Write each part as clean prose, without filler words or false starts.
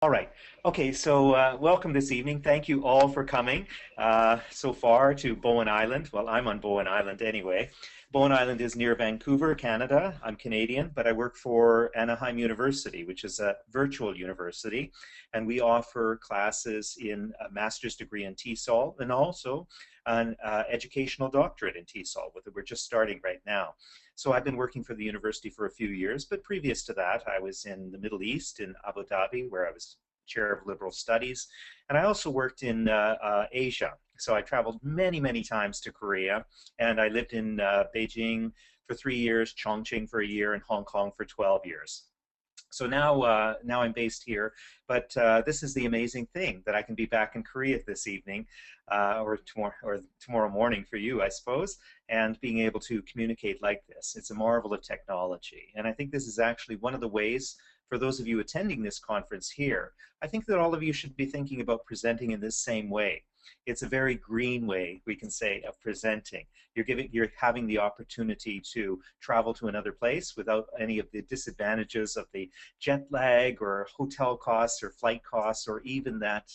All right. Okay, so welcome this evening. Thank you all for coming so far to Bowen Island. Well, I'm on Bowen Island anyway. Bowen Island is near Vancouver, Canada. I'm Canadian, but I work for Anaheim University, which is a virtual university. And we offer classes in a master's degree in TESOL and also an educational doctorate in TESOL, which we're just starting right now. So I've been working for the university for a few years, but previous to that, I was in the Middle East, in Abu Dhabi, where I was chair of liberal studies. And I also worked in Asia. So I traveled many, many times to Korea, and I lived in Beijing for 3 years, Chongqing for a year, and Hong Kong for 12 years. So now I'm based here, but this is the amazing thing that I can be back in Korea this evening, or tomorrow morning for you, I suppose, and being able to communicate like this. It's a marvel of technology, and I think this is actually one of the ways for those of you attending this conference here. I think that all of you should be thinking about presenting in this same way. It's a very green way, we can say, of presenting. You're having the opportunity to travel to another place without any of the disadvantages of the jet lag or hotel costs or flight costs or even that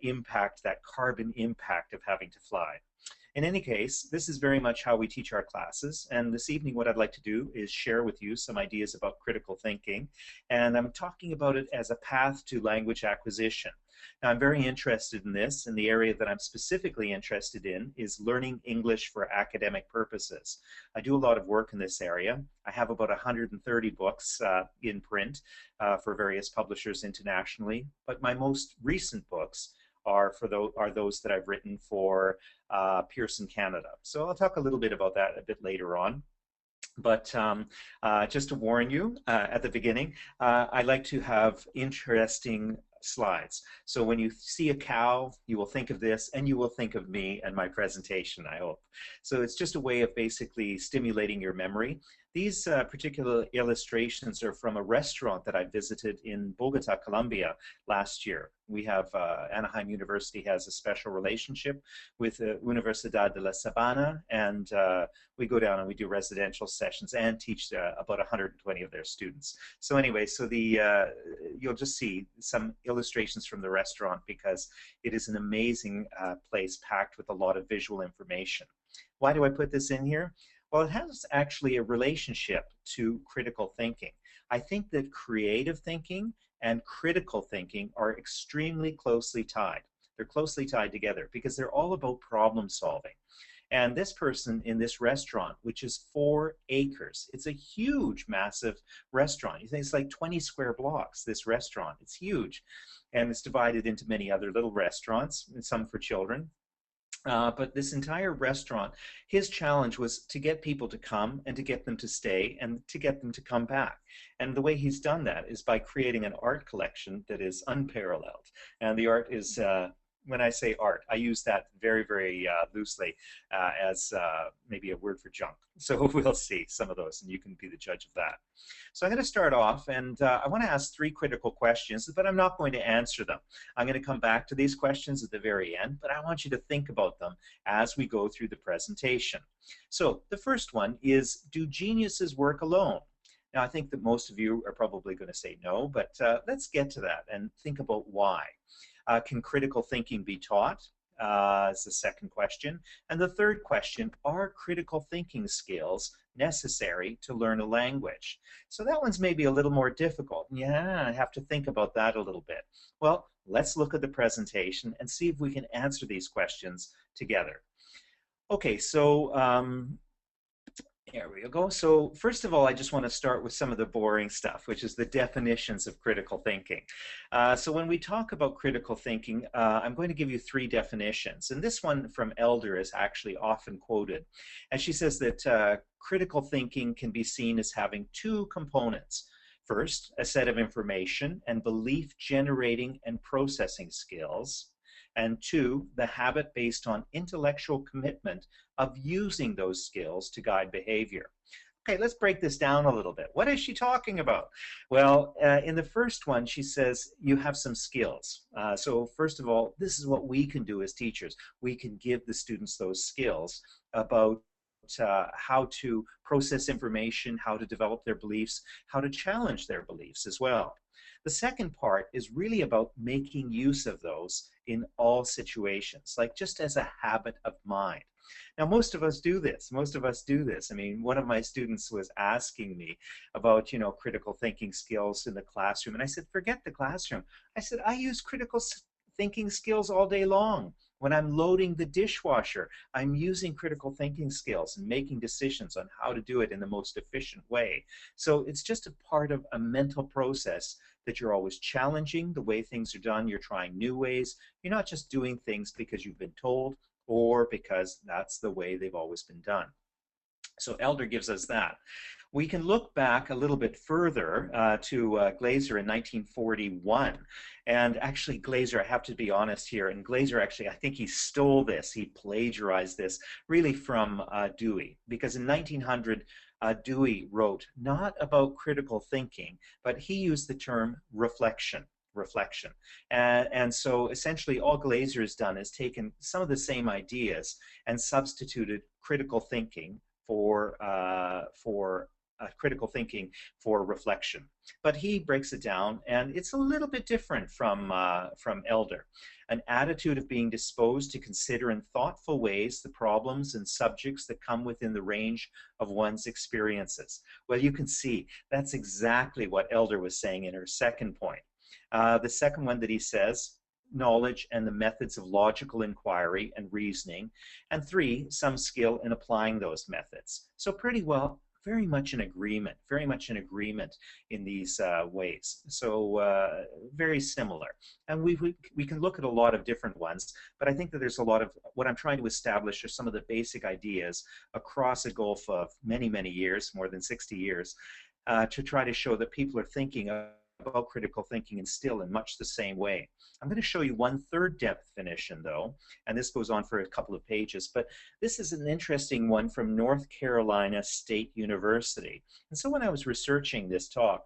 impact, that carbon impact of having to fly. In any case, this is very much how we teach our classes, and this evening what I'd like to do is share with you some ideas about critical thinking, and I'm talking about it as a path to language acquisition. Now, I'm very interested in this, and the area that I'm specifically interested in is learning English for academic purposes. I do a lot of work in this area. I have about 130 books in print for various publishers internationally, but my most recent books are those that I've written for Pearson Canada. So I'll talk a little bit about that a bit later on. But just to warn you at the beginning, I like to have interesting slides. So when you see a cow, you will think of this, and you will think of me and my presentation, I hope. So it's just a way of basically stimulating your memory. These particular illustrations are from a restaurant that I visited in Bogota, Colombia last year. We have, Anaheim University has a special relationship with Universidad de la Sabana, and we go down and we do residential sessions and teach about 120 of their students. So anyway, so you'll just see some illustrations from the restaurant because it is an amazing place packed with a lot of visual information. Why do I put this in here? Well, it has actually a relationship to critical thinking. I think that creative thinking and critical thinking are extremely closely tied. They're closely tied together because they're all about problem solving. And this person in this restaurant, which is 4 acres, it's a huge, massive restaurant. You think it's like 20 square blocks, this restaurant. It's huge. And it's divided into many other little restaurants, and some for children. But this entire restaurant, his challenge was to get people to come and to get them to stay and to get them to come back. And the way he's done that is by creating an art collection that is unparalleled. And the art is, when I say art, I use that very, very loosely as maybe a word for junk. So we'll see some of those, and you can be the judge of that. So I'm going to start off, and I want to ask 3 critical questions, but I'm not going to answer them. I'm going to come back to these questions at the very end, but I want you to think about them as we go through the presentation. So the first one is, do geniuses work alone? Now, I think that most of you are probably going to say no, but let's get to that and think about why. Can critical thinking be taught? Is the second question. And the third question, are critical thinking skills necessary to learn a language? So that one's maybe a little more difficult. Yeah, I have to think about that a little bit. Well, let's look at the presentation and see if we can answer these questions together. Okay, so there we go. So first of all, I just want to start with some of the boring stuff, which is the definitions of critical thinking. So when we talk about critical thinking, I'm going to give you 3 definitions. And this one from Elder is actually often quoted. And she says that critical thinking can be seen as having 2 components. First, a set of information and belief generating and processing skills. And 2, the habit based on intellectual commitment of using those skills to guide behavior. Okay, let's break this down a little bit. What is she talking about? Well, in the first one, she says you have some skills. So first of all, this is what we can do as teachers. We can give the students those skills about how to process information, how to develop their beliefs, how to challenge their beliefs as well. The second part is really about making use of those in all situations, like just as a habit of mind. Now, most of us do this. Most of us do this. I mean, one of my students was asking me about, critical thinking skills in the classroom. And I said, forget the classroom. I said, I use critical thinking skills all day long. When I'm loading the dishwasher, I'm using critical thinking skills and making decisions on how to do it in the most efficient way. So it's just a part of a mental process that you're always challenging the way things are done. You're trying new ways. You're not just doing things because you've been told or because that's the way they've always been done. So Elder gives us that. We can look back a little bit further to Glaser in 1941. And actually, Glaser, I have to be honest here, and Glaser actually, I think he stole this, he plagiarized this really from Dewey, because in 1900, Dewey wrote not about critical thinking, but he used the term reflection. And so essentially all Glaser has done is taken some of the same ideas and substituted critical thinking for critical thinking for reflection. But he breaks it down, and it's a little bit different from Elder. An attitude of being disposed to consider in thoughtful ways the problems and subjects that come within the range of one's experiences. Well, you can see that's exactly what Elder was saying in her second point. The second one that he says, knowledge and the methods of logical inquiry and reasoning, and 3, some skill in applying those methods. So pretty well, very much in agreement in these ways. So very similar. And we can look at a lot of different ones, but I think that there's a lot of, what I'm trying to establish are some of the basic ideas across a gulf of many, many years, more than 60 years, to try to show that people are thinking about critical thinking and still in much the same way. I'm going to show you one third definition though, and this goes on for a couple of pages, but this is an interesting one from North Carolina State University. And so when I was researching this talk,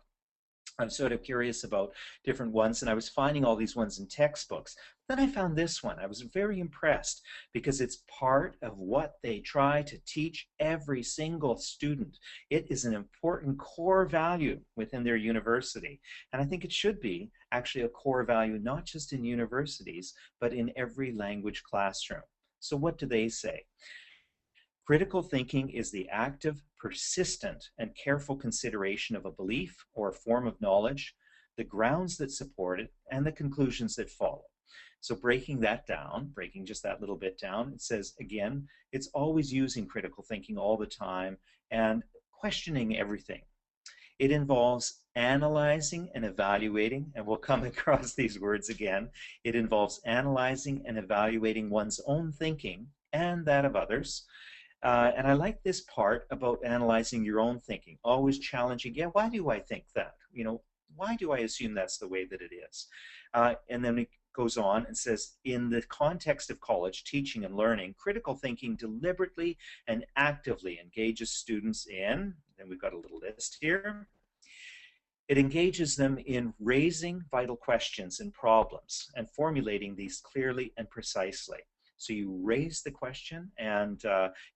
I'm sort of curious about different ones, and I was finding all these ones in textbooks. Then I found this one. I was very impressed because it's part of what they try to teach every single student. It is an important core value within their university, and I think it should be actually a core value not just in universities, but in every language classroom. So what do they say? Critical thinking is the active, persistent, and careful consideration of a belief or a form of knowledge, the grounds that support it, and the conclusions that follow. So breaking that down, breaking just that little bit down, it says, again, it's always using critical thinking all the time and questioning everything. It involves analyzing and evaluating, and we'll come across these words again. It involves analyzing and evaluating one's own thinking and that of others. And I like this part about analyzing your own thinking, always challenging, yeah, why do I think that? Why do I assume that's the way that it is? And then it goes on and says, in the context of college teaching and learning, critical thinking deliberately and actively engages students in, and we've got a little list here, it engages them in raising vital questions and problems and formulating these clearly and precisely. So you raise the question, and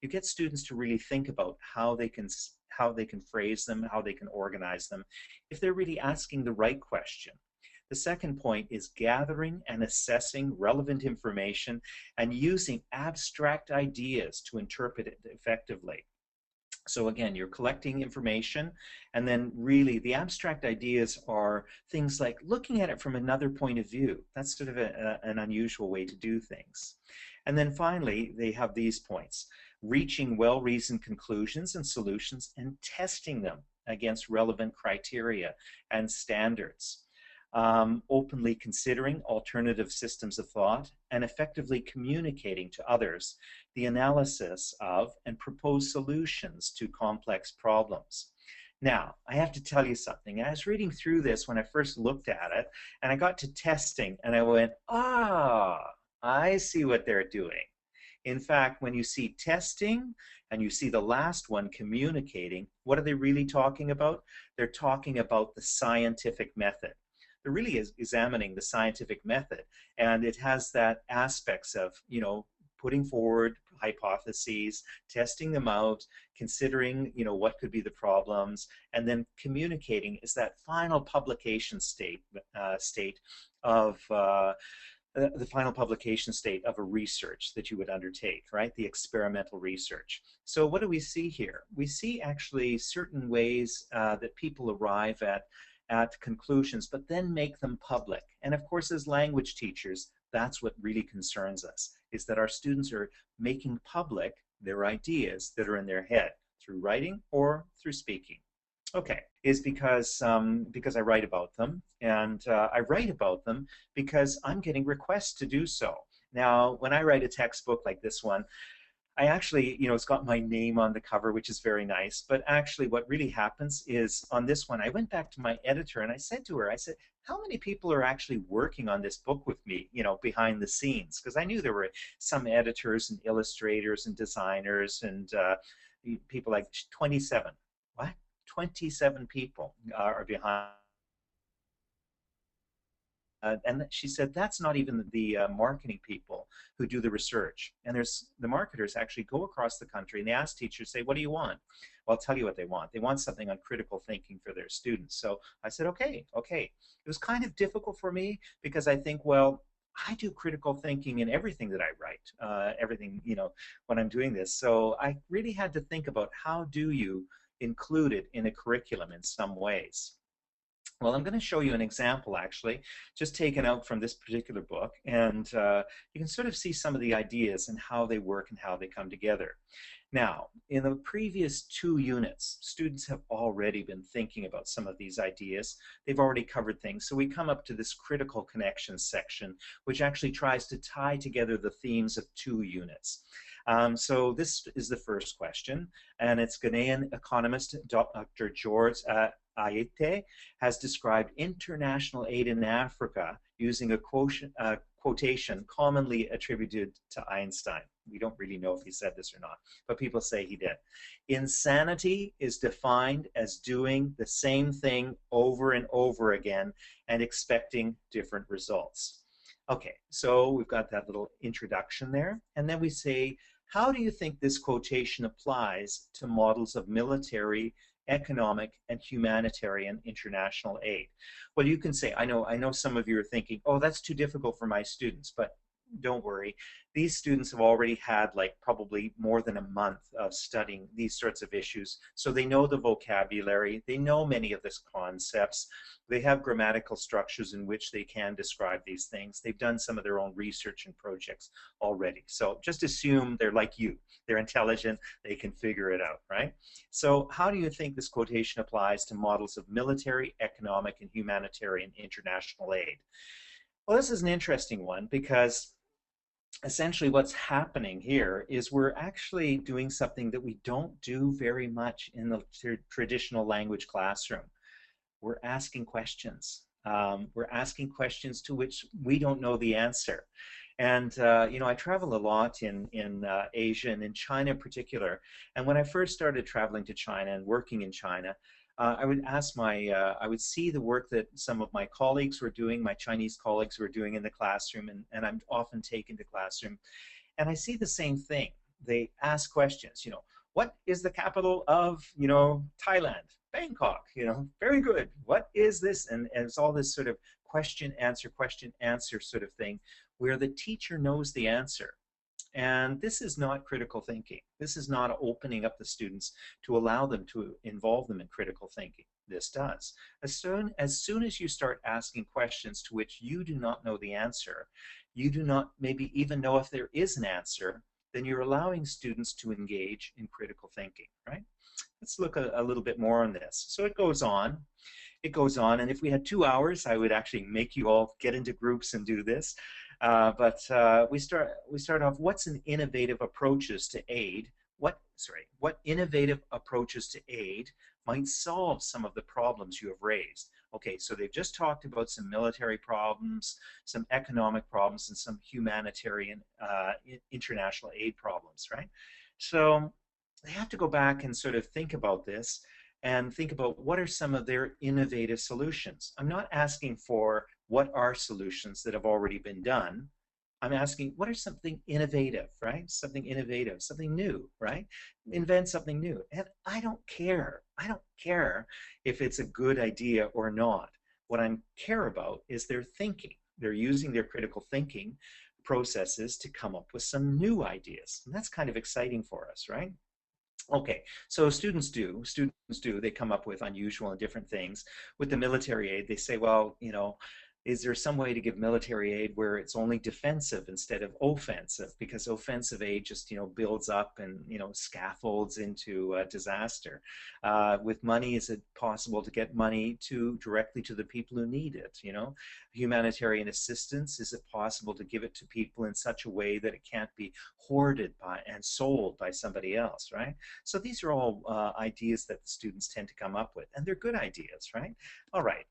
you get students to really think about how they can phrase them, how they can organize them, if they're really asking the right question. The second point is gathering and assessing relevant information and using abstract ideas to interpret it effectively. So again, you're collecting information, and then really the abstract ideas are things like looking at it from another point of view. That's sort of an unusual way to do things. And then finally, they have these points: reaching well-reasoned conclusions and solutions and testing them against relevant criteria and standards. Openly considering alternative systems of thought and effectively communicating to others the analysis of and proposed solutions to complex problems. Now, I have to tell you something. I was reading through this when I first looked at it, and I got to testing, and I went, I see what they're doing. In fact, when you see testing and you see the last one, communicating, what are they really talking about? They're talking about the scientific method. They're really examining the scientific method, and it has that aspects of, putting forward hypotheses, testing them out, considering, what could be the problems, and then communicating is that final publication state of the final publication state of a research that you would undertake, right? The experimental research. So what do we see here? We see actually certain ways that people arrive at conclusions, but then make them public. And of course, as language teachers, that's what really concerns us, is that our students are making public their ideas that are in their head through writing or through speaking. Okay, is because I write about them, and I write about them because I'm getting requests to do so. Now, when I write a textbook like this one, I actually, it's got my name on the cover, which is very nice, but actually what really happens is on this one, I went back to my editor and I said to her, I said, how many people are actually working on this book with me, behind the scenes? Because I knew there were some editors and illustrators and designers and people like 27. What? 27 people are behind. And she said, that's not even the marketing people who do the research. And the marketers actually go across the country and they ask teachers, say, what do you want? Well, I'll tell you what they want. They want something on critical thinking for their students. So I said, okay. It was kind of difficult for me because I think, well, I do critical thinking in everything that I write, everything, when I'm doing this. So I really had to think about how do you include it in a curriculum in some ways. Well, I'm going to show you an example, actually, just taken out from this particular book, and you can sort of see some of the ideas and how they work and how they come together. Now, in the previous 2 units, students have already been thinking about some of these ideas. They've already covered things. So we come up to this critical connections section, which actually tries to tie together the themes of 2 units. So this is the first question, and it's Ghanaian economist Dr. George Ayete has described international aid in Africa using a quotation commonly attributed to Einstein. We don't really know if he said this or not, but people say he did. Insanity is defined as doing the same thing over and over again and expecting different results. Okay, so we've got that little introduction there, and then we say, how do you think this quotation applies to models of military, economic, and humanitarian international aid? Well, you can say, I know some of you are thinking, oh, that's too difficult for my students, but don't worry. These students have already had like probably more than a month of studying these sorts of issues. So they know the vocabulary, they know many of these concepts, they have grammatical structures in which they can describe these things. They've done some of their own research and projects already. So just assume they're like you. They're intelligent, they can figure it out, right? So how do you think this quotation applies to models of military, economic, and humanitarian international aid? Well, this is an interesting one because essentially what's happening here is we're actually doing something that we don't do very much in the traditional language classroom. We're asking questions. We're asking questions to which we don't know the answer. And I travel a lot in Asia and in China in particular. And when I first started traveling to China and working in China, I would see the work that some of my colleagues were doing, my Chinese colleagues were doing in the classroom, and I'm often taken to classroom, and I see the same thing. They ask questions, what is the capital of, Thailand? Bangkok, very good. What is this? And it's all this sort of question, answer sort of thing where the teacher knows the answer. And this is not critical thinking. This is not opening up the students to allow them to involve them in critical thinking. This does. As soon as you start asking questions to which you do not know the answer, you do not maybe even know if there is an answer, then you're allowing students to engage in critical thinking, right? Let's look a little bit more on this. So it goes on. It goes on, and if we had 2 hours, I would actually make you all get into groups and do this. But we start off. What's an innovative approaches to aid? What innovative approaches to aid might solve some of the problems you have raised? Okay, so they've just talked about some military problems, some economic problems, and some humanitarian international aid problems, right? So they have to go back and sort of think about this and think about what are some of their innovative solutions. I'm not asking for what are solutions that have already been done. I'm asking, what are something innovative, right? Something innovative, something new, right? Invent something new. And I don't care. I don't care if it's a good idea or not. What I care about is their thinking. They're using their critical thinking processes to come up with some new ideas. And that's kind of exciting for us, right? Okay, so students do, they come up with unusual and different things. With the military aid, they say, well, is there some way to give military aid where it's only defensive instead of offensive? Because offensive aid just, builds up and, scaffolds into disaster. With money, is it possible to get money directly to the people who need it? Humanitarian assistance, is it possible to give it to people in such a way that it can't be hoarded by and sold by somebody else, right? So these are all ideas that the students tend to come up with, and they're good ideas, right? All right.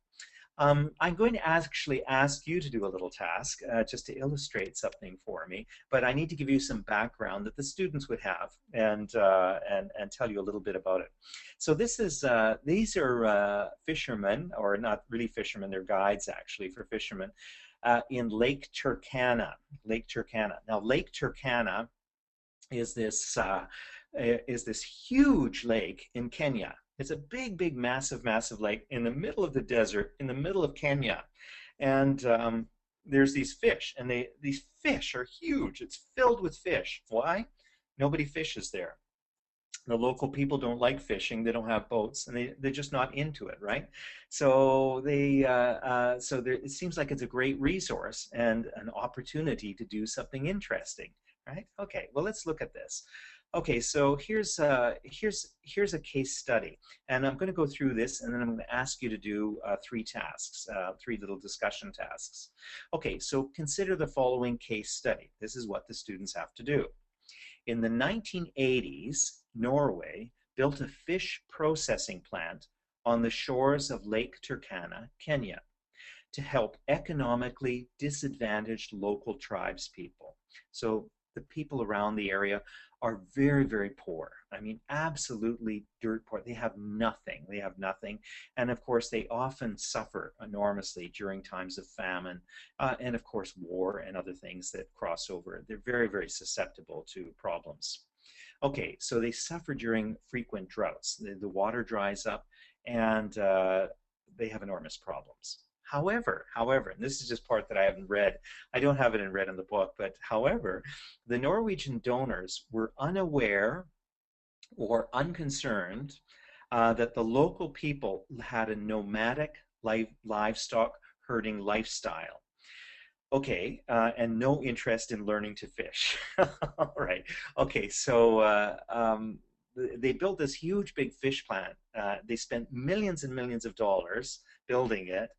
I'm going to actually ask you to do a little task just to illustrate something for me, but I need to give you some background that the students would have and tell you a little bit about it. So these are fishermen, or not really fishermen, they're guides actually for fishermen in Lake Turkana. Lake Turkana. Now, Lake Turkana is this huge lake in Kenya. It's a big, big, massive, massive lake in the middle of the desert, in the middle of Kenya. And there's these fish, and these fish are huge. It's filled with fish. Why? Nobody fishes there. The local people don't like fishing. They don't have boats, and they're just not into it, right? So it seems like it's a great resource and an opportunity to do something interesting, right? Okay, well, let's look at this. Okay, so here's a case study, and I'm going to go through this, and then I'm going to ask you to do three tasks, three little discussion tasks. Okay, so consider the following case study. This is what the students have to do. In the 1980s, Norway built a fish processing plant on the shores of Lake Turkana, Kenya, to help economically disadvantaged local tribes people. So the people around the area are very, very poor. I mean, absolutely dirt poor. They have nothing. They have nothing. And of course, they often suffer enormously during times of famine and of course, war and other things that cross over. They're very, very susceptible to problems. Okay, so they suffer during frequent droughts. The water dries up and they have enormous problems. However, and this is just part that I haven't read, I don't have it in red in the book, but however, the Norwegian donors were unaware or unconcerned that the local people had a nomadic livestock herding lifestyle. Okay, and no interest in learning to fish. All right. Okay, so they built this huge big fish plant. They spent millions and millions of dollars building it.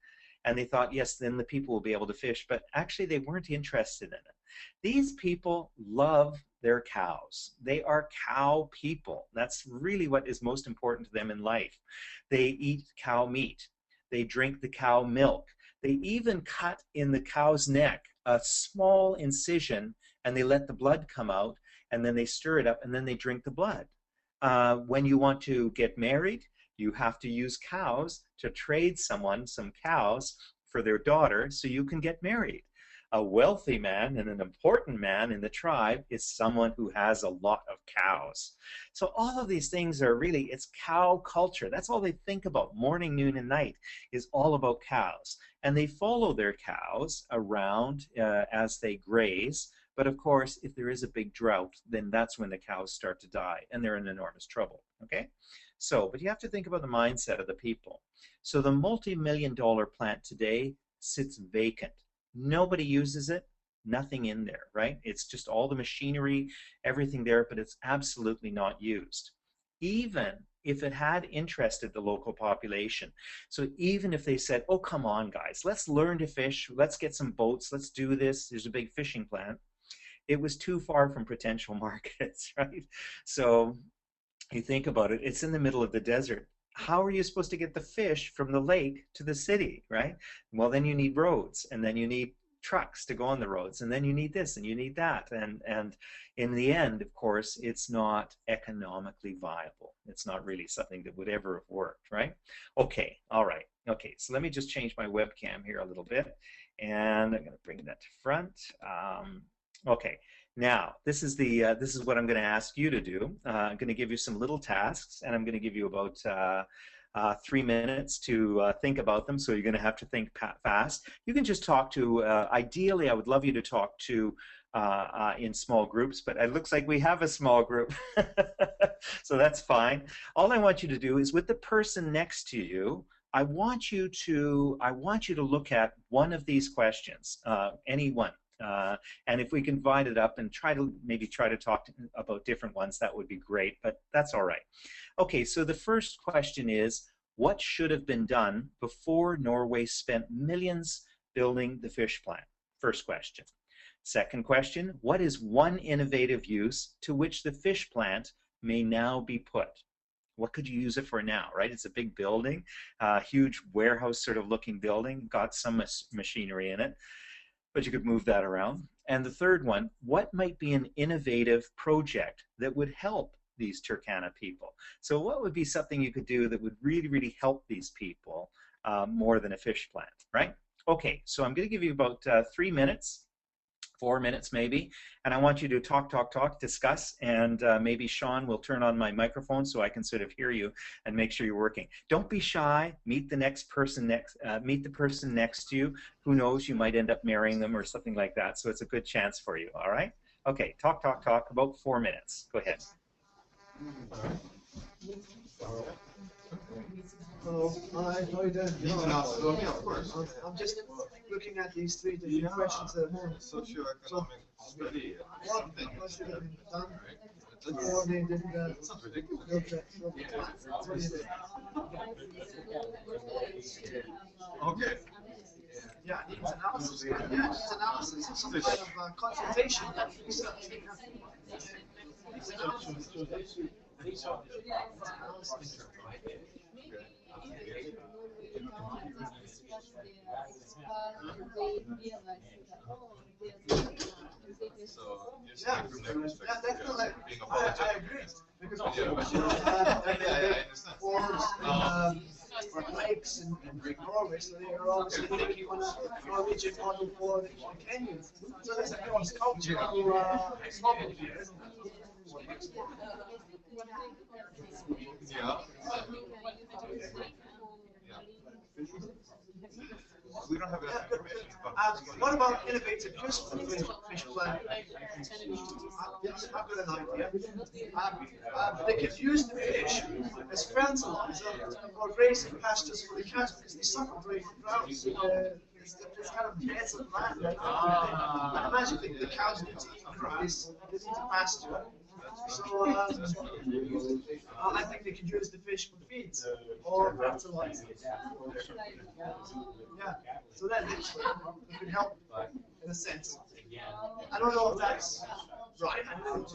And they thought, yes, then the people will be able to fish. But actually, they weren't interested in it. These people love their cows. They are cow people. That's really what is most important to them in life. They eat cow meat. They drink the cow milk. They even cut in the cow's neck a small incision, and they let the blood come out, and then they stir it up, and then they drink the blood. When you want to get married, you have to use cows to trade someone some cows for their daughter so you can get married. A wealthy man and an important man in the tribe is someone who has a lot of cows. So all of these things are really, it's cow culture. That's all they think about morning, noon, and night is all about cows. And they follow their cows around as they graze. But of course, if there is a big drought, then that's when the cows start to die and they're in enormous trouble, okay? So, but you have to think about the mindset of the people. So the multi-million-dollar plant today sits vacant. Nobody uses it, nothing in there, right? It's just all the machinery, everything there, but it's absolutely not used. Even if it had interested the local population. So even if they said, oh, come on, guys, let's learn to fish, let's get some boats, let's do this, there's a big fishing plant, it was too far from potential markets, right? So you think about it, it's in the middle of the desert. How are you supposed to get the fish from the lake to the city, right? Well, then you need roads, and then you need trucks to go on the roads, and then you need this and you need that, and in the end, of course, it's not economically viable. It's not really something that would ever have worked, right? Okay, all right. Okay, so let me just change my webcam here a little bit, And I'm going to bring that to front. Okay, now this is what I'm going to ask you to do. I'm going to give you some little tasks, and I'm going to give you about 3 minutes to think about them. So you're going to have to think fast. You can just talk to. Ideally, I would love you to talk to in small groups, but it looks like we have a small group, so that's fine. All I want you to do is with the person next to you. I want you to look at one of these questions, any one, and if we can divide it up and maybe try to talk about different ones, that would be great. But that's all right. Okay, so the first question is, what should have been done before Norway spent millions building the fish plant? First question. Second question, what is one innovative use to which the fish plant may now be put? What could you use it for now, right? It's a big building, huge warehouse sort of looking building, got some machinery in it, but you could move that around. And the third one, what might be an innovative project that would help these Turkana people? So what would be something you could do that would really, really help these people more than a fish plant, right? Okay, so I'm going to give you about 3 minutes. 4 minutes maybe, and I want you to talk, discuss, and maybe Sean will turn on my microphone so I can sort of hear you and make sure you're working. Don't be shy. Meet the person next to you. Who knows? You might end up marrying them or something like that. So it's a good chance for you. All right. Okay. Talk. About 4 minutes. Go ahead. Hello, hi, how are you doing? Yeah, of course. I'm just looking at these 3 different questions at home. Socioeconomic study. What should have been done before they did the Okay. Yeah, it needs analysis. Yeah, it needs analysis. Some kind of consultation. Definitely. I agree. Because or lakes in Norway, so they are obviously thinking on a Norwegian model for the Kenyans. So there's a cross-cultural problem here. Yeah. We don't have enough information. What about innovative use for the fish plant? I've got an idea. They could use the fish as fertilizer or grazing pastures for the cows because they suffer great droughts. There's kind of desert land. I imagine the cows need to eat grass, they need to pasture. So I think they could use the fish for feeds or fertilizer. Yeah, so that could help in a sense. I don't know if that's right. I know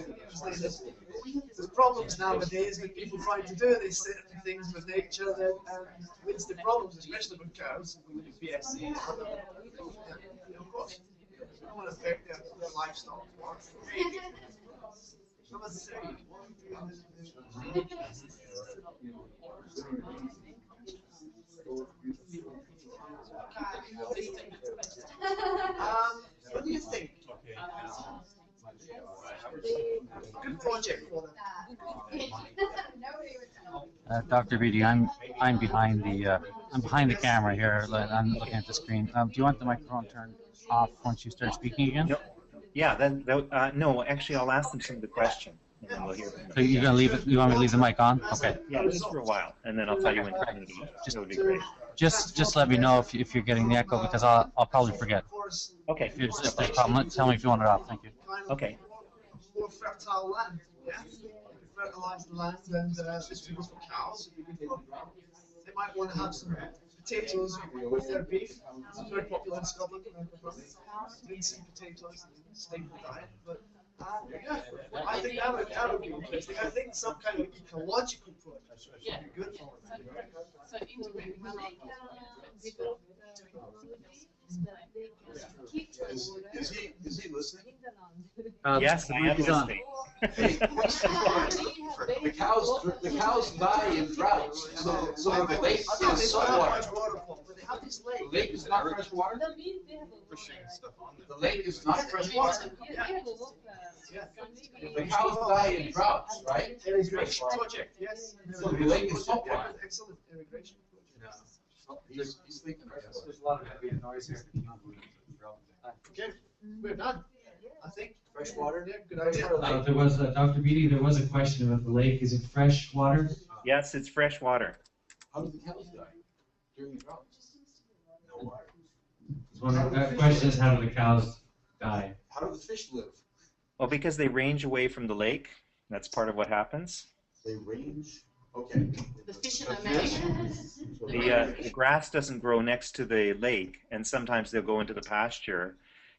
there's problems nowadays with people trying to do these certain things with nature that leads to problems, especially with cows with BSC. Of course, I don't want to affect their livestock. What do you think? Good project for them. Dr. Beatty, I'm behind the camera here. I'm looking at the screen. Do you want the microphone turned off once you start speaking again? No. Yeah, no, actually I'll ask them some of the question and then we'll hear them. So you're gonna leave it, you want me to leave the mic on? Okay. Yeah, just for a while, and then I'll tell you when to leave. That would be great. Just let me know if you're getting the echo because I'll probably forget. Okay. If there's a problem, tell me if you want it off. Thank you. Okay. More fertile land, yeah. Fertilize the land and distribute for cows. They might want to have some potatoes with their beef. It's very popular in Scotland. Linseed potatoes, staple diet. But yeah, I think that would be interesting. I think some kind of ecological project would be good for it. So integrate Is he listening? Yes, I am listening. The cows die in droughts, so they waste in salt water. have this lake. The lake is not fresh water? The lake is not fresh water? Yeah. The cows die in droughts, right? Immigration project, yes. So the lake is salt water. Excellent immigration project. He's thinking right. There's a lot of ambient noise here. Okay, we're done. I think fresh water, Nick, good idea. There was Dr. Beatty. There was a question about the lake. Is it fresh water? Yes, it's fresh water. How do the cows die during the drought? No water. That question is, how do the cows die? How do the fish live? Well, because they range away from the lake. That's part of what happens. They range. Okay. The fish in the The grass doesn't grow next to the lake, and sometimes they'll go into the pasture,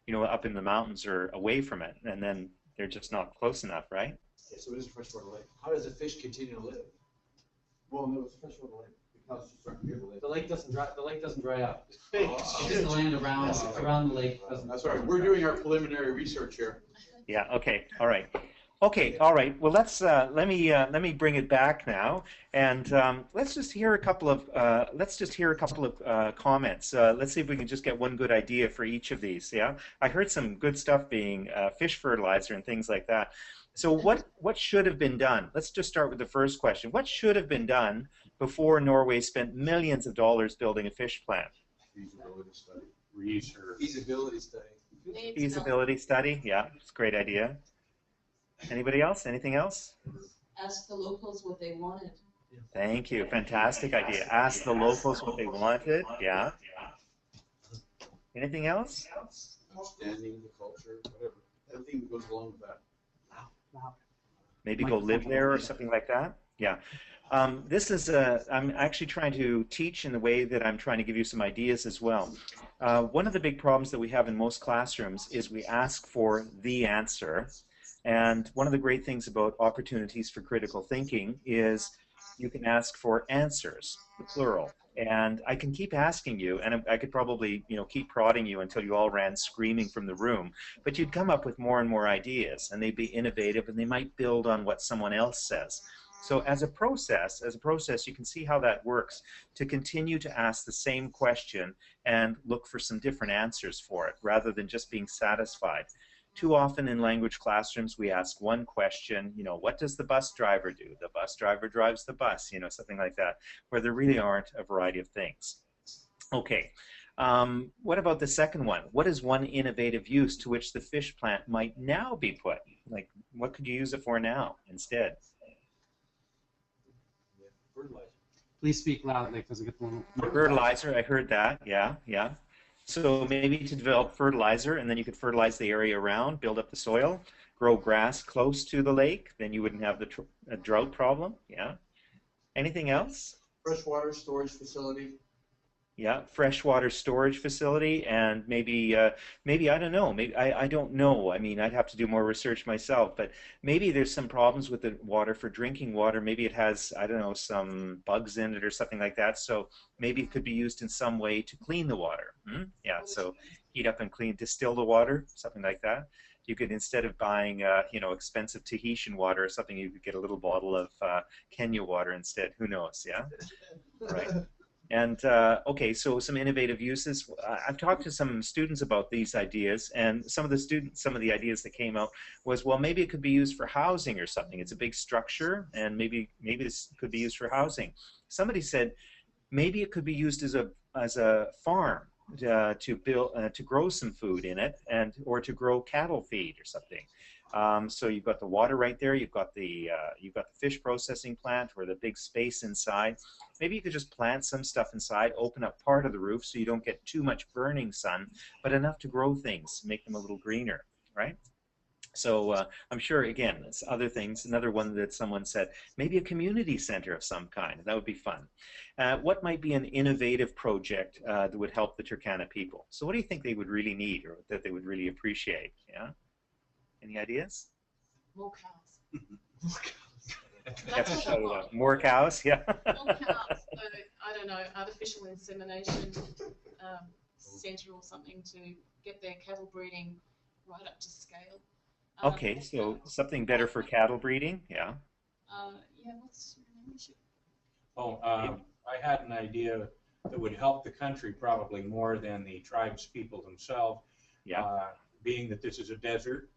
you know, up in the mountains or away from it, and then they're just not close enough, right? Yeah, so it is a freshwater lake. How does a fish continue to live? Well, no, it's a freshwater lake. The cows just aren't near the lake. The lake doesn't dry. The lake doesn't dry up. Oh. It's just the land around the lake doesn't. That's right. We're doing our preliminary research here. Yeah. Okay. All right. Okay. All right. Well, let me bring it back now, and let's just hear a couple of comments. Let's see if we can just get one good idea for each of these. Yeah. I heard some good stuff being fish fertilizer and things like that. So what should have been done? Let's just start with the first question. What should have been done before Norway spent millions of dollars building a fish plant? Feasibility study. Research. Feasibility study. Feasibility study. Yeah, it's a great idea. Anybody else? Anything else? Ask the locals what they wanted. Thank you. Fantastic idea. Ask the locals what they wanted. Yeah. Anything else? Understanding the culture, whatever. Everything that goes along with that. Maybe go live there or something like that. Yeah. This is I'm actually trying to teach in the way that I'm trying to give you some ideas as well. One of the big problems that we have in most classrooms is we ask for the answer. And one of the great things about opportunities for critical thinking is you can ask for answers, the plural. And I can keep asking you, and I could probably, you know, keep prodding you until you all ran screaming from the room. But you'd come up with more and more ideas, and they'd be innovative, and they might build on what someone else says. So as a process, you can see how that works, to continue to ask the same question and look for some different answers for it, rather than just being satisfied. Too often in language classrooms, we ask one question, you know, what does the bus driver do? The bus driver drives the bus, you know, something like that, where there really aren't a variety of things. Okay, what about the second one? What is one innovative use to which the fish plant might now be put? Like, what could you use it for now instead? Fertilizer. Please speak loudly because I get the Fertilizer, I heard that, yeah, yeah. So maybe to develop fertilizer, and then you could fertilize the area around, build up the soil, grow grass close to the lake, then you wouldn't have the drought problem, yeah. Anything else? Freshwater storage facility. Yeah, freshwater storage facility, and maybe I don't know. Maybe I don't know. I mean, I'd have to do more research myself. But maybe there's some problems with the water for drinking water. Maybe it has, I don't know, some bugs in it or something like that. So maybe it could be used in some way to clean the water. Yeah. So heat up and clean, distill the water, something like that. You could, instead of buying, you know, expensive Tahitian water or something, you could get a little bottle of Kenya water instead. Who knows? Yeah. Right. And okay, so some innovative uses. I've talked to some students about these ideas, and some of the ideas that came out was, well, maybe it could be used for housing or something. It's a big structure, and maybe this could be used for housing. Somebody said maybe it could be used as a farm to grow some food in it, or to grow cattle feed or something. So you've got the water right there. You've got the fish processing plant, or the big space inside. Maybe you could just plant some stuff inside, open up part of the roof so you don't get too much burning sun, but enough to grow things, make them a little greener, right? So I'm sure, again, it's other things. Another one that someone said, maybe a community center of some kind. That would be fun. What might be an innovative project that would help the Turkana people? So what do you think they would really need, or that they would really appreciate? Yeah. Any ideas? More cows. More cows, yeah. More cows. I don't know, artificial insemination centre or something to get their cattle breeding right up to scale. Okay, so something better for cattle breeding, yeah. Yeah, what's your membership? Oh, I had an idea that would help the country probably more than the tribes people themselves. Yeah. Being that this is a desert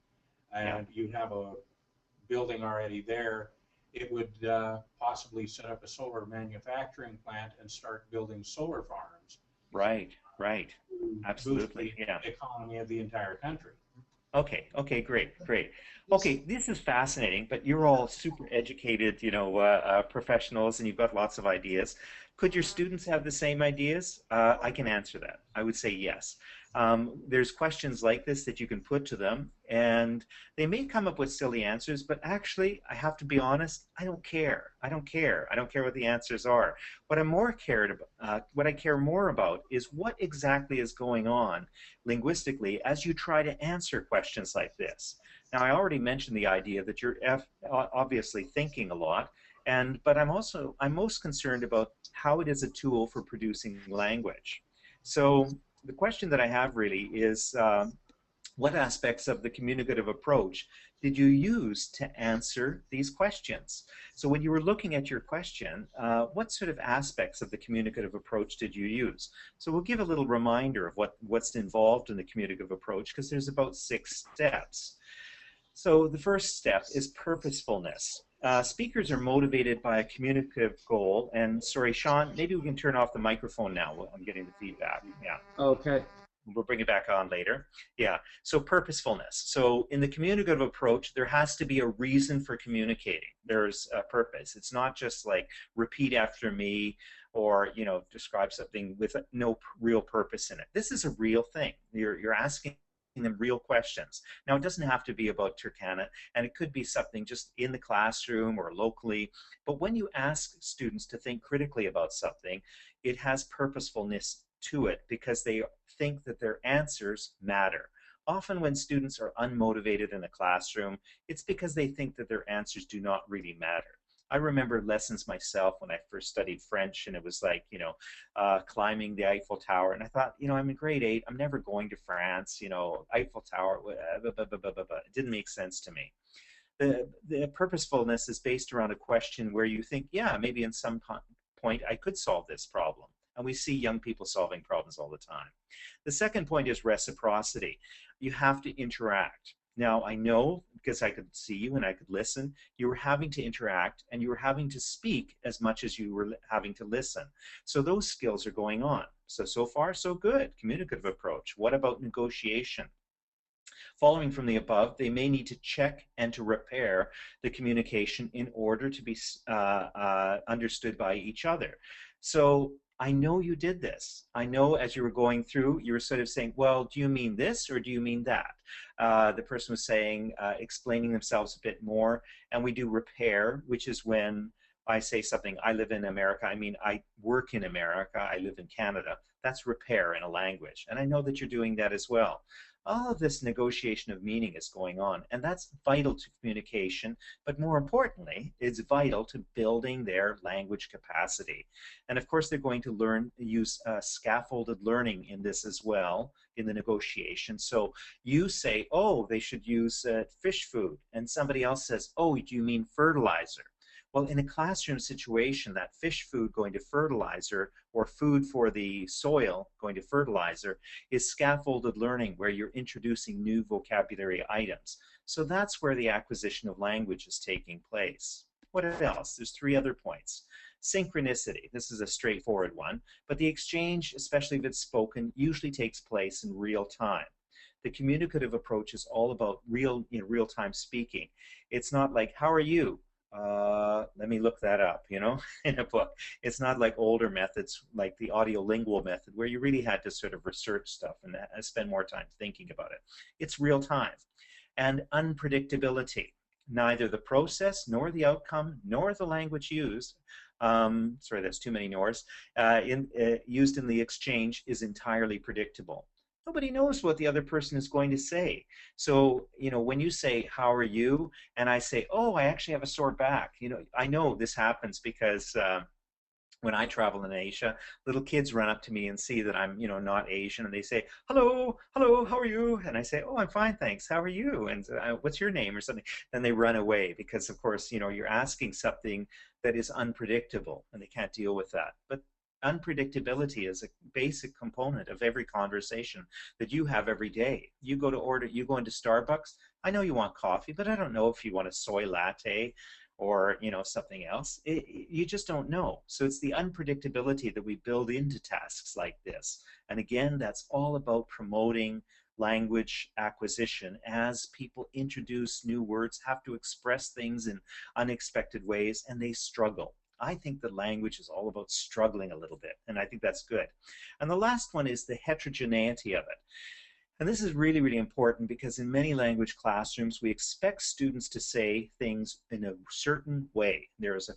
and you have a building already there, it would possibly set up a solar manufacturing plant and start building solar farms. Right, right. To Absolutely, boost the economy of the entire country. Okay, okay, great, great. Okay, this is fascinating, but you're all super educated, professionals, and you've got lots of ideas. Could your students have the same ideas? I can answer that. I would say yes. There's questions like this that you can put to them, and they may come up with silly answers, but actually, I have to be honest, I don't care. I don't care. I don't care what the answers are. What what I care more about is what exactly is going on linguistically as you try to answer questions like this. Now, I already mentioned the idea that you're obviously thinking a lot, but I'm most concerned about how it is a tool for producing language. So the question that I have really is, what aspects of the communicative approach did you use to answer these questions? So when you were looking at your question, what sort of aspects of the communicative approach did you use? So we'll give a little reminder of what's involved in the communicative approach, because there's about 6 steps. So the first step is purposefulness. Speakers are motivated by a communicative goal, and sorry, Sean, maybe we can turn off the microphone now. I'm getting the feedback. Yeah. Okay. We'll bring it back on later. Yeah, so purposefulness. So in the communicative approach, there has to be a reason for communicating. There's a purpose. It's not just like repeat after me or, describe something with no real purpose in it. This is a real thing. You're asking them real questions. Now, it doesn't have to be about Turkana, and it could be something just in the classroom or locally. But when you ask students to think critically about something, it has purposefulness to it because they think that their answers matter. Often when students are unmotivated in a classroom, it's because they think that their answers do not really matter. I remember lessons myself when I first studied French, and it was like, climbing the Eiffel Tower. And I thought, I'm in grade 8. I'm never going to France, Eiffel Tower. It didn't make sense to me. The purposefulness is based around a question where you think, yeah, maybe in some point I could solve this problem. And we see young people solving problems all the time. The second point is reciprocity. You have to interact. Now, I know, because I could see you and I could listen, you were having to interact and you were having to speak as much as you were having to listen. So those skills are going on. So far, so good. Communicative approach. What about negotiation? Following from the above, they may need to check and to repair the communication in order to be understood by each other. So I know you did this. I know as you were going through, you were sort of saying, well, do you mean this or do you mean that? The person was saying, explaining themselves a bit more, and we do repair, which is when I say something, I live in America, I mean, I work in America, I live in Canada. That's repair in a language, and I know that you're doing that as well. All of this negotiation of meaning is going on, and that's vital to communication, but more importantly, it's vital to building their language capacity. And of course, they're going to use scaffolded learning in this as well, in the negotiation. So you say, oh, they should use fish food, and somebody else says, oh, do you mean fertilizer? Well, in a classroom situation, that fish food going to fertilizer or food for the soil going to fertilizer is scaffolded learning where you're introducing new vocabulary items. So that's where the acquisition of language is taking place. What else? There's 3 other points. Synchronicity. This is a straightforward one, but the exchange, especially if it's spoken, usually takes place in real time. The communicative approach is all about real-time speaking. It's not like, how are you? Let me look that up, in a book. It's not like older methods, like the audiolingual method, where you really had to sort of research stuff and spend more time thinking about it. It's real time. And unpredictability. Neither the process, nor the outcome, nor the language used, sorry, that's too many nors, used in the exchange is entirely predictable. Nobody knows what the other person is going to say. So, when you say, how are you? And I say, oh, I actually have a sore back. I know this happens because when I travel in Asia, little kids run up to me and see that I'm, not Asian, and they say, hello, hello, how are you? And I say, oh, I'm fine, thanks. How are you? And what's your name or something? Then they run away because, of course, you're asking something that is unpredictable, and they can't deal with that. But Unpredictability is a basic component of every conversation that you have every day. You go into Starbucks. I know you want coffee, but I don't know if you want a soy latte or something else. You just don't know. So it's the unpredictability that we build into tasks like this. And again, that's all about promoting language acquisition as people introduce new words, have to express things in unexpected ways, and they struggle. I think that language is all about struggling a little bit, and I think that's good. And the last one is the heterogeneity of it. And this is really, really important because in many language classrooms, we expect students to say things in a certain way. There is a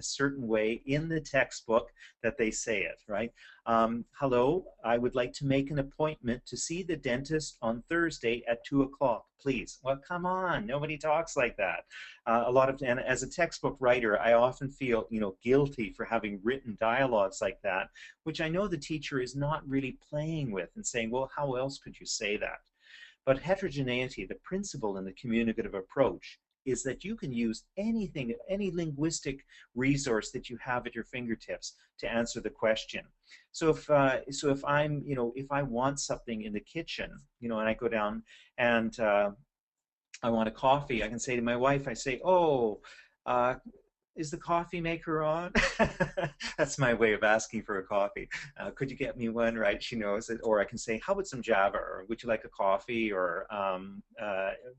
certain way in the textbook that they say it, right? Hello, I would like to make an appointment to see the dentist on Thursday at 2 o'clock, please. Well, come on, nobody talks like that. And as a textbook writer, I often feel, guilty for having written dialogues like that, which I know the teacher is not really playing with and saying, well, how else could you say that? But heterogeneity, the principle in the communicative approach, is that you can use anything, any linguistic resource that you have at your fingertips to answer the question. So if I'm, if I want something in the kitchen, and I go down and I want a coffee, I can say to my wife, I say, oh, is the coffee maker on? That's my way of asking for a coffee. Could you get me one, right? She knows it. Or I can say, how about some Java? Or would you like a coffee? Or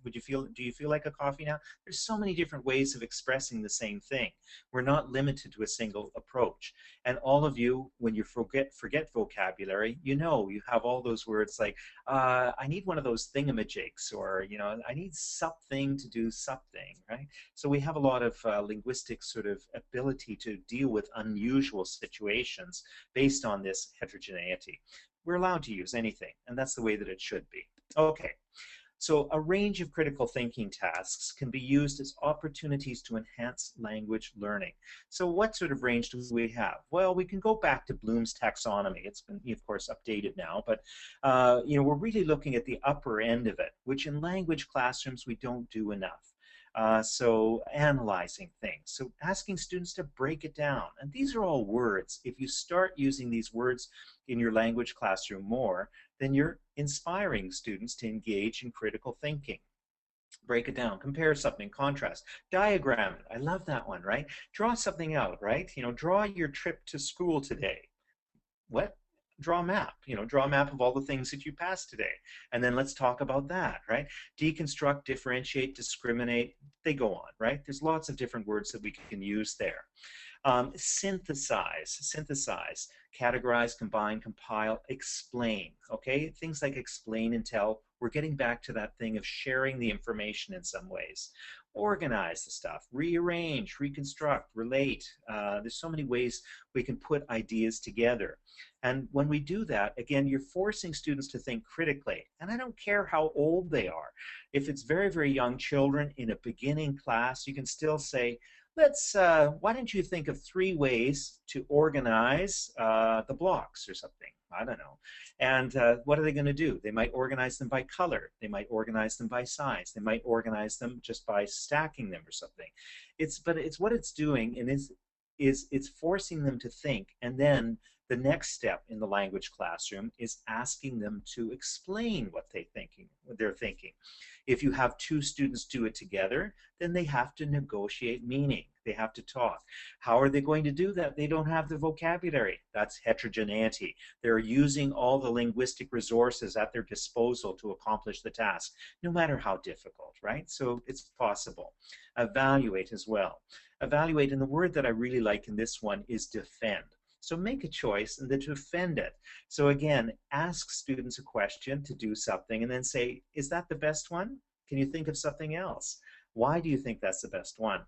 do you feel like a coffee now? There's so many different ways of expressing the same thing. We're not limited to a single approach. And all of you, when you forget vocabulary, you have all those words like, I need one of those thingamajigs, or, I need something to do something, right? So we have a lot of linguistic sort of ability to deal with unusual situations based on this heterogeneity. We're allowed to use anything, and that's the way that it should be. Okay, so a range of critical thinking tasks can be used as opportunities to enhance language learning. So what sort of range do we have? Well, we can go back to Bloom's taxonomy. It's been, of course, updated now, but we're really looking at the upper end of it, which in language classrooms we don't do enough. So analyzing things, so asking students to break it down. And these are all words. If you start using these words in your language classroom more, then you're inspiring students to engage in critical thinking. Break it down, compare something, contrast, diagram it. I love that one, right? Draw something out, right? Draw your trip to school today. What? Draw a map, draw a map of all the things that you passed today. And then let's talk about that, right? Deconstruct, differentiate, discriminate, they go on, right? There's lots of different words that we can use there. Synthesize, categorize, combine, compile, explain, okay? Things like explain and tell, we're getting back to that thing of sharing the information in some ways. Organize the stuff, rearrange, reconstruct, relate. There's so many ways we can put ideas together. And when we do that, again, you're forcing students to think critically. And I don't care how old they are. If it's very, very young children in a beginning class, you can still say, why don't you think of 3 ways to organize the blocks or something? I don't know. And what are they going to do? They might organize them by color. They might organize them by size. They might organize them just by stacking them or something. But it's what it's doing, and it's forcing them to think. And then the next step in the language classroom is asking them to explain what they're thinking. If you have 2 students do it together, then they have to negotiate meaning. They have to talk. How are they going to do that? They don't have the vocabulary. That's heterogeneity. They're using all the linguistic resources at their disposal to accomplish the task, no matter how difficult, right? So it's possible. Evaluate as well. Evaluate, and the word that I really like in this one is defend. So make a choice and then defend it. So again, ask students a question to do something and then say, is that the best one? Can you think of something else? Why do you think that's the best one?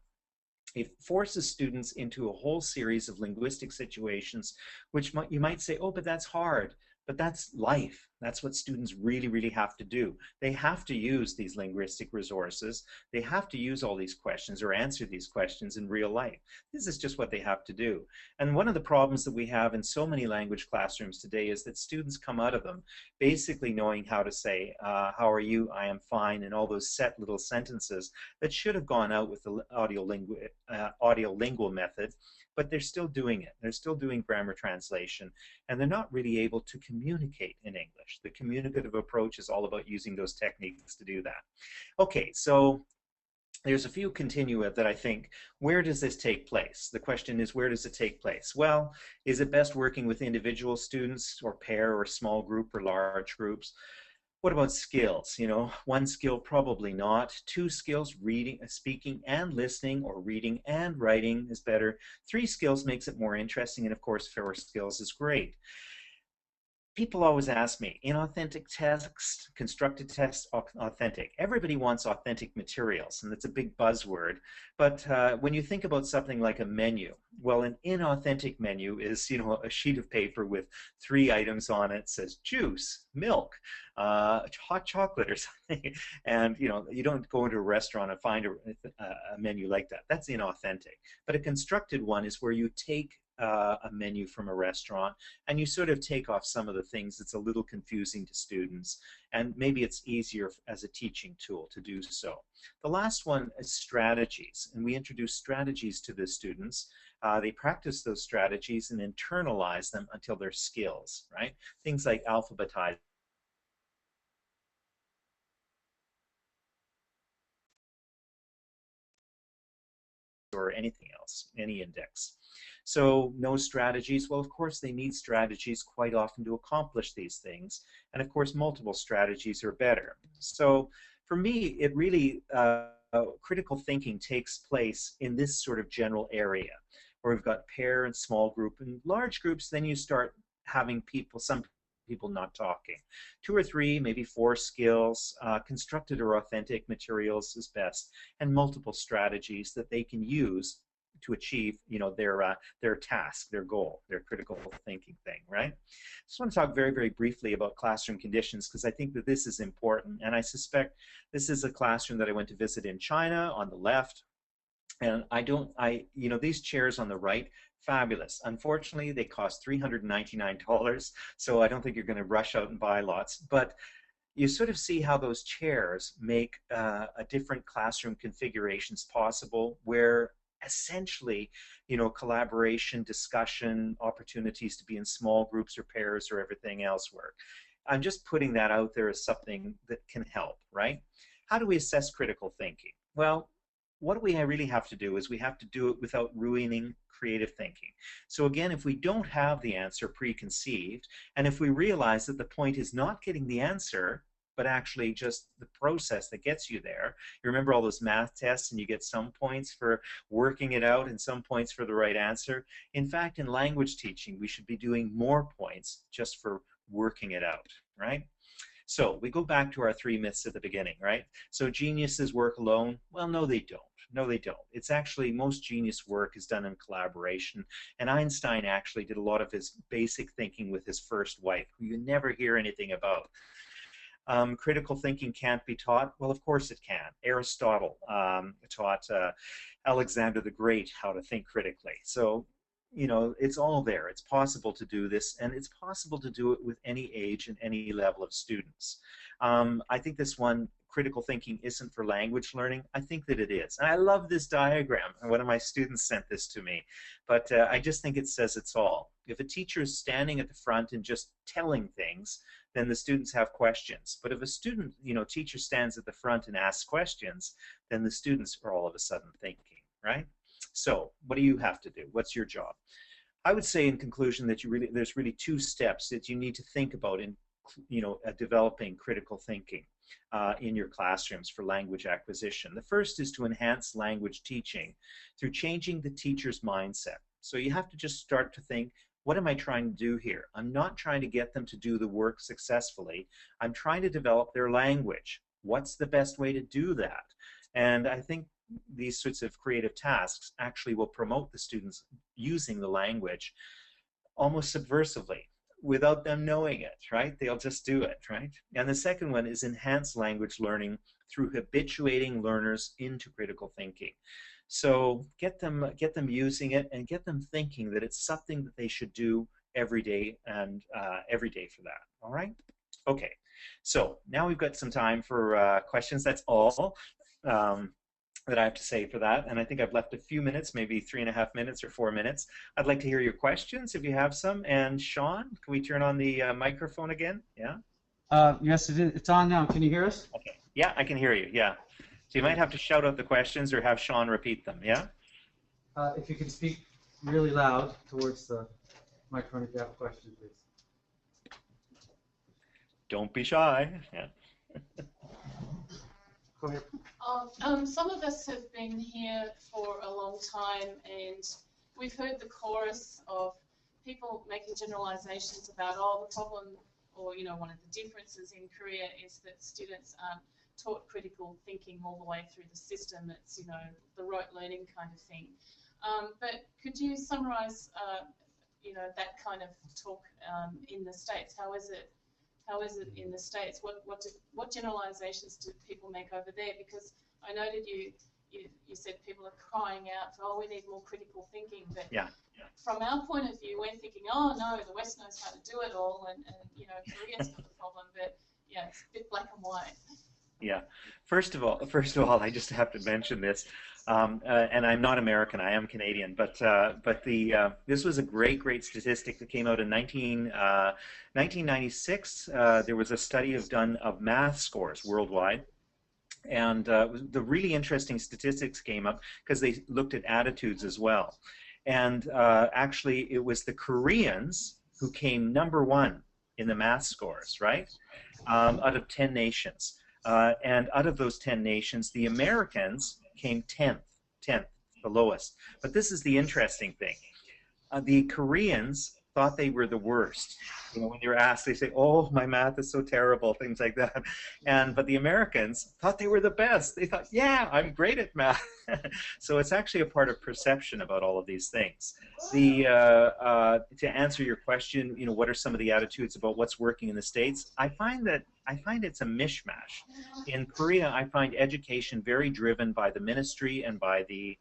It forces students into a whole series of linguistic situations, which you might say, oh, but that's hard. But that's life. That's what students really, really have to do. They have to use these linguistic resources. They have to use all these questions or answer these questions in real life. This is just what they have to do. And one of the problems that we have in so many language classrooms today is that students come out of them basically knowing how to say, how are you, I am fine, and all those set little sentences that should have gone out with the audiolingual method, but they're still doing it. They're still doing grammar translation, and they're not really able to communicate in English. The communicative approach is all about using those techniques to do that. Okay, so there's a few continua that I think, where does this take place? The question is, where does it take place? Well, is it best working with individual students or pair or small group or large groups? What about skills? You know, one skill, probably not. Two skills, reading, speaking and listening, or reading and writing is better. Three skills makes it more interesting, and of course, four skills is great. People always ask me, inauthentic text, constructed text, authentic. Everybody wants authentic materials, and that's a big buzzword. But when you think about something like a menu, well, an inauthentic menu is, you know, a sheet of paper with 3 items on it, says juice, milk, hot chocolate or something. And, you know, you don't go into a restaurant and find a menu like that. That's inauthentic. But a constructed one is where you take a menu from a restaurant and you sort of take off some of the things that's a little confusing to students, and maybe it's easier as a teaching tool to do so. The last one is strategies, and we introduce strategies to the students. They practice those strategies and internalize them until they're skills, right? Things like alphabetizing or anything else, any index. So no strategies. Well, of course, they need strategies quite often to accomplish these things. And of course, multiple strategies are better. So for me, it really, critical thinking takes place in this sort of general area where we've got pair and small group and large groups. Then you start having people, some people not talking. 2 or 3, maybe 4 skills, constructed or authentic materials is best, and multiple strategies that they can use to achieve, you know, their task, their goal, their critical thinking thing, right? I just want to talk very, very briefly about classroom conditions, because I think that this is important, and I suspect this is a classroom that I went to visit in China on the left, and you know, these chairs on the right, fabulous. Unfortunately, they cost $399, so I don't think you're going to rush out and buy lots, but you sort of see how those chairs make a different classroom configurations possible, where essentially, you know, collaboration, discussion, opportunities to be in small groups or pairs or everything else work. I'm just putting that out there as something that can help, right? How do we assess critical thinking? Well, what we really have to do is we have to do it without ruining creative thinking. So again, if we don't have the answer preconceived, and if we realize that the point is not getting the answer, but actually just the process that gets you there. You remember all those math tests and you get some points for working it out and some points for the right answer. In fact, in language teaching, we should be doing more points just for working it out, right? So we go back to our 3 myths at the beginning, right? So geniuses work alone? Well, no, they don't. No, they don't. It's actually, most genius work is done in collaboration. And Einstein actually did a lot of his basic thinking with his first wife, who you never hear anything about. Critical thinking can't be taught? Well, of course it can. Aristotle taught Alexander the Great how to think critically. So, you know, it's all there. It's possible to do this, and it's possible to do it with any age and any level of students. I think this one, critical thinking isn't for language learning. I think that it is. And I love this diagram. One of my students sent this to me, but I just think it says it's all. If a teacher is standing at the front and just telling things, then the students have questions. But if a student, you know, teacher stands at the front and asks questions, then the students are all of a sudden thinking, right? So what do you have to do? What's your job? I would say in conclusion that there's really 2 steps that you need to think about in, you know, developing critical thinking in your classrooms for language acquisition. The first is to enhance language teaching through changing the teacher's mindset. So you have to just start to think, what am I trying to do here? I'm not trying to get them to do the work successfully. I'm trying to develop their language. What's the best way to do that? And I think these sorts of creative tasks actually will promote the students using the language almost subversively. without them knowing it, right? They'll just do it, right? And the second one is enhanced language learning through habituating learners into critical thinking. So get them using it and get them thinking that it's something that they should do every day and every day for that. All right? Okay. So now we've got some time for questions. That's all that I have to say for that. And I think I've left a few minutes, maybe 3.5 minutes or 4 minutes. I'd like to hear your questions if you have some. And Sean, can we turn on the microphone again? Yeah? Yes, it's on now. Can you hear us? Okay. Yeah, I can hear you. Yeah. So you might have to shout out the questions or have Sean repeat them. Yeah? If you can speak really loud towards the microphone if you have a question, please. Don't be shy. Yeah. Go ahead. Some of us have been here for a long time, and we've heard the chorus of people making generalizations about, oh, the problem, or one of the differences in Korea is that students aren't taught critical thinking all the way through the system. It's the rote learning kind of thing. But could you summarize that kind of talk in the States? How is it in the States? What generalizations do people make over there? Because I noted you said people are crying out for, oh, we need more critical thinking. But from our point of view, we're thinking, oh no, the West knows how to do it all, and Korea's got the problem. But yeah, it's a bit black and white. Yeah. First of all, I just have to mention this, and I'm not American. I am Canadian. But this was a great statistic that came out in 1996. There was a study done of math scores worldwide, and the really interesting statistics came up because they looked at attitudes as well. And actually, it was the Koreans who came #1 in the math scores, right? Out of 10 nations. And out of those 10 nations, the Americans came 10th, the lowest. But this is the interesting thing. The Koreans thought they were the worst. When you're asked, they say, oh, my math is so terrible, things like that. But the Americans thought they were the best. They thought, yeah, I'm great at math. So it's actually a part of perception about all of these things. To answer your question, what are some of the attitudes about what's working in the States? I find it's a mishmash. In Korea, I find education very driven by the ministry and by the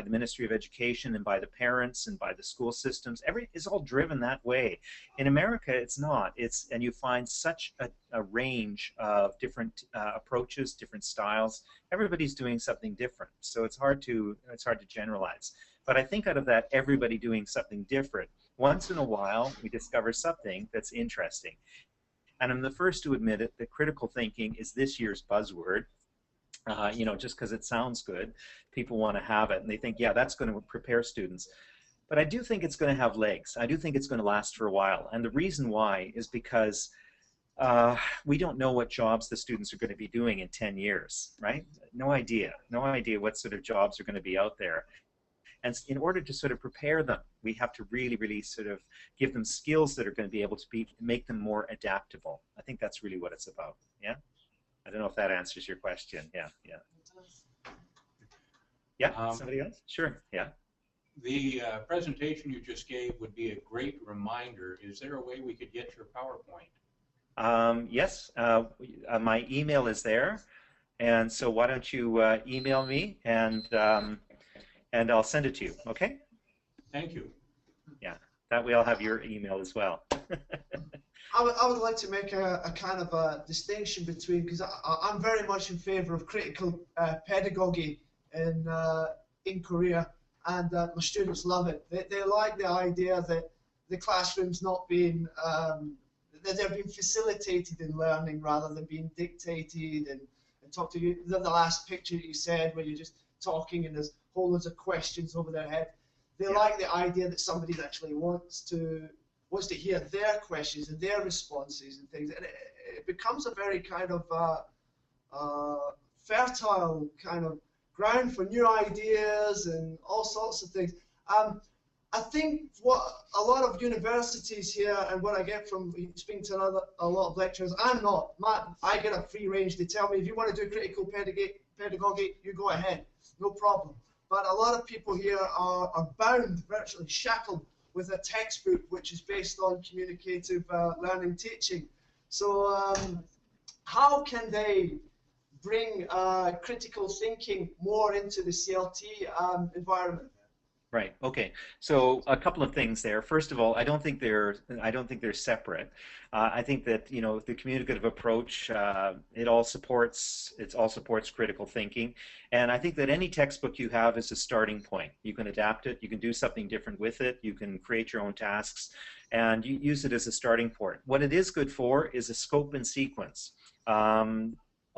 Ministry of Education and by the parents and by the school systems. It's all driven that way. In America, it's not. And you find such a range of different approaches, different styles. Everybody's doing something different, so it's hard to generalize. But I think out of that, everybody doing something different, once in a while, we discover something that's interesting. And I'm the first to admit it, that critical thinking is this year's buzzword. Just because it sounds good, people want to have it, and they think, yeah, that's going to prepare students. But I do think it's going to have legs. I do think it's going to last for a while. And the reason why is because we don't know what jobs the students are going to be doing in 10 years, right? No idea. No idea what sort of jobs are going to be out there. And in order to sort of prepare them, we have to really sort of give them skills that are going to be able to make them more adaptable. I think that's really what it's about, yeah? I don't know if that answers your question. Yeah. Somebody else? Sure. Yeah. The presentation you just gave would be a great reminder. Is there a way we could get your PowerPoint? Yes. My email is there, and so why don't you email me and I'll send it to you. Okay. Thank you. Yeah. That way I'll have your email as well. I would like to make a kind of a distinction between, because I'm very much in favor of critical pedagogy in Korea, and my students love it. They like the idea that the classroom's not being, that they're being facilitated in learning rather than being dictated and talk to you. The last picture that you said where you're just talking and there's whole loads of questions over their head. They like the idea that somebody actually wants to hear their questions and their responses and things, and it becomes a very kind of fertile kind of ground for new ideas and all sorts of things. I think what a lot of universities here, and what I get from speaking to a lot of lecturers, I get a free range. They tell me, if you want to do critical pedagogy, you go ahead, no problem. But a lot of people here are bound, virtually shackled with a textbook which is based on communicative learning teaching. So how can they bring critical thinking more into the CLT environment? Right. Okay. So a couple of things there. First of all, I don't think they're separate. I think that the communicative approach it all supports critical thinking, and I think that any textbook you have is a starting point. You can adapt it. You can do something different with it. You can create your own tasks, and you use it as a starting point. What it is good for is a scope and sequence.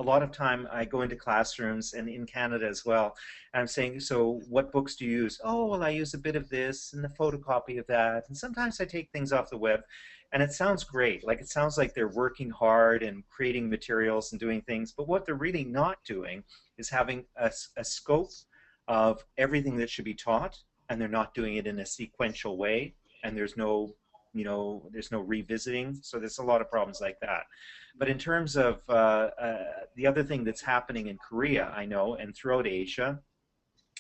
A lot of time I go into classrooms, and in Canada as well, and I'm saying, so what books do you use? Oh, well, I use a bit of this and a photocopy of that, and sometimes I take things off the web, and it sounds great. Like, it sounds like they're working hard and creating materials and doing things, but what they're really not doing is having a scope of everything that should be taught, and they're not doing it in a sequential way, and there's no revisiting, so there's a lot of problems like that. But in terms of the other thing that's happening in Korea, I know, and throughout Asia,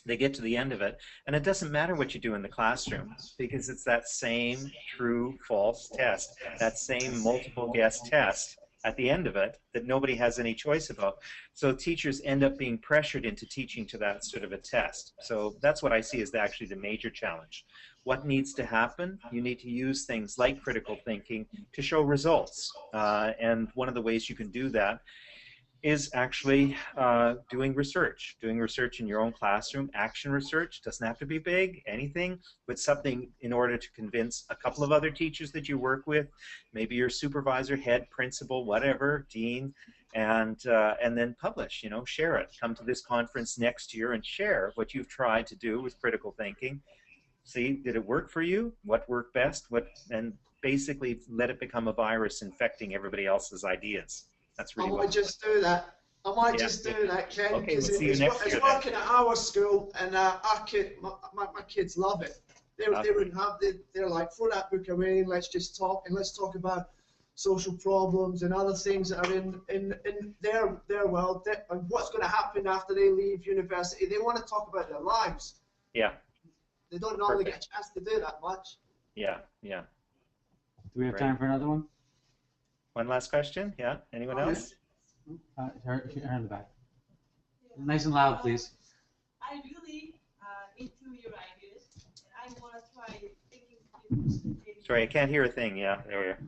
they get to the end of it, and it doesn't matter what you do in the classroom, because it's that same true-false test, that same multiple guess test at the end of it that nobody has any choice about. So teachers end up being pressured into teaching to that sort of a test. So that's what I see as actually the major challenge. What needs to happen? You need to use things like critical thinking to show results. And one of the ways you can do that is actually doing research in your own classroom. Action research doesn't have to be big, anything, but something in order to convince a couple of other teachers that you work with, maybe your supervisor, head, principal, whatever, dean, and then publish, share it. Come to this conference next year and share what you've tried to do with critical thinking. See, did it work for you? What worked best? And basically let it become a virus infecting everybody else's ideas. That's really I might just do that. I might just do that, Ken, because it's working at our school, and my kids love it. They wouldn't have. They're like, throw that book away, and let's just talk, and let's talk about social problems and other things that are in their world, and what's going to happen after they leave university. They want to talk about their lives. Yeah. They don't normally get a chance to do that much. Yeah, yeah. Do we have time for another one? One last question? Yeah. Anyone else? Her in the back. Nice and loud, please. I really into your ideas, and I want to try thinking. Sorry, I can't hear a thing. Yeah, there we are.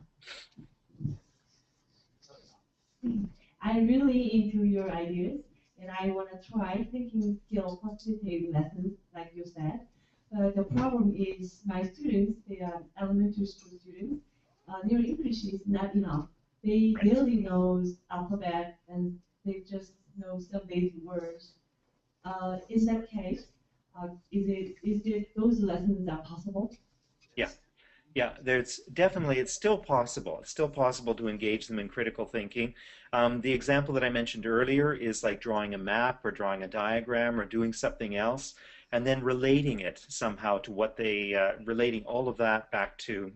I'm really into your ideas, and I want to try thinking skill quantitative lessons, like you said. The problem is my students, they are elementary school students, their English is not enough. They barely know alphabet, and they just know some basic words. In that case, is it those lessons are possible? Yeah. Yeah, it's still possible. It's still possible to engage them in critical thinking. The example that I mentioned earlier is like drawing a map or drawing a diagram or doing something else, and then relating it somehow to what they, relating all of that back to,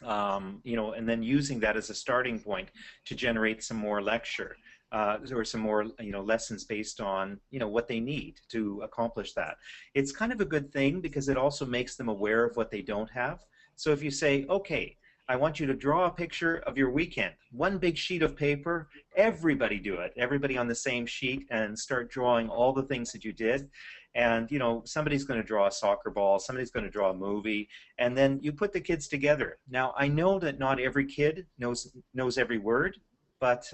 and then using that as a starting point to generate some more lecture. Or some more, lessons based on, what they need to accomplish that. It's kind of a good thing because it also makes them aware of what they don't have. So if you say, okay, I want you to draw a picture of your weekend, one big sheet of paper, everybody do it, everybody on the same sheet, and start drawing all the things that you did. And, somebody's going to draw a soccer ball, somebody's going to draw a movie, and then you put the kids together. Now, I know that not every kid knows every word, but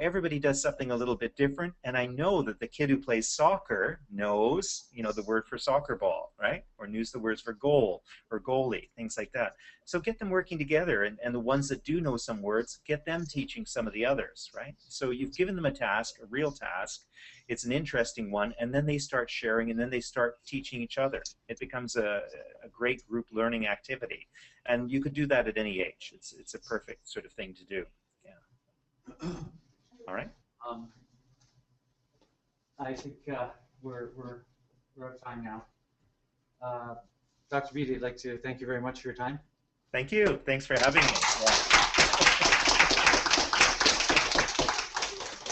everybody does something a little bit different, and I know that the kid who plays soccer knows, the word for soccer ball, right? Or knows the words for goal or goalie, things like that. So get them working together, and the ones that do know some words, get them teaching some of the others, right? So you've given them a task, a real task. It's an interesting one, and then they start sharing, and then they start teaching each other. It becomes a great group learning activity, and you could do that at any age. It's a perfect sort of thing to do. All right. I think we're out of time now. Dr. Beatty, I'd like to thank you very much for your time. Thank you. Thanks for having me.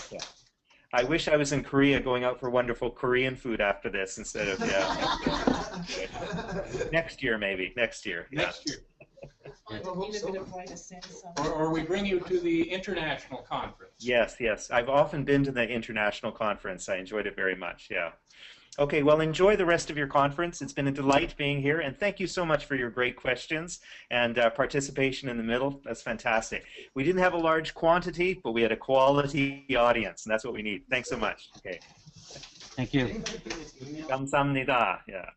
Yeah. I wish I was in Korea going out for wonderful Korean food after this instead of, yeah. Next year, maybe. Next year. Yeah. Next year. Find it in a bit of way to send some. Or we bring you to the international conference. Yes, yes. I've often been to the international conference. I enjoyed it very much. Yeah. Okay, well, enjoy the rest of your conference. It's been a delight being here, and thank you so much for your great questions and participation in the middle. That's fantastic. We didn't have a large quantity, but we had a quality audience, and that's what we need. Thanks so much. Okay. Thank you. 감사합니다. Yeah.